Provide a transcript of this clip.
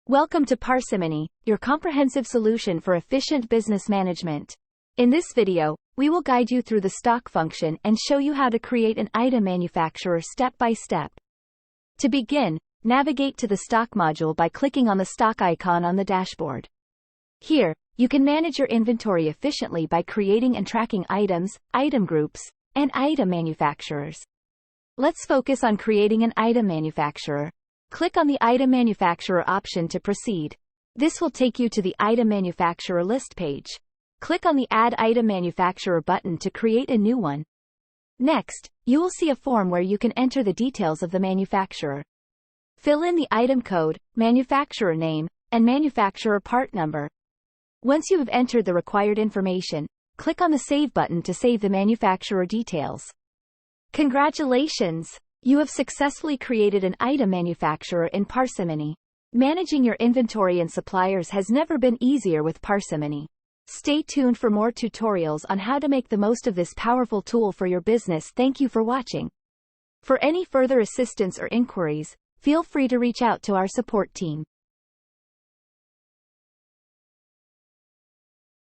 Welcome to Parsimony, your comprehensive solution for efficient business management. In this video, we will guide you through the stock function and show you how to create an item manufacturer step by step. To begin, navigate to the stock module by clicking on the stock icon on the dashboard. Here, you can manage your inventory efficiently by creating and tracking items, item groups, and item manufacturers. Let's focus on creating an item manufacturer. Click on the Item Manufacturer option to proceed. This will take you to the Item Manufacturer list page. Click on the Add Item Manufacturer button to create a new one. Next, you will see a form where you can enter the details of the manufacturer. Fill in the item code, manufacturer name, and manufacturer part number. Once you have entered the required information, click on the Save button to save the manufacturer details. Congratulations! You have successfully created an item manufacturer in Parsimony. Managing your inventory and suppliers has never been easier with Parsimony. Stay tuned for more tutorials on how to make the most of this powerful tool for your business. Thank you for watching. For any further assistance or inquiries, feel free to reach out to our support team.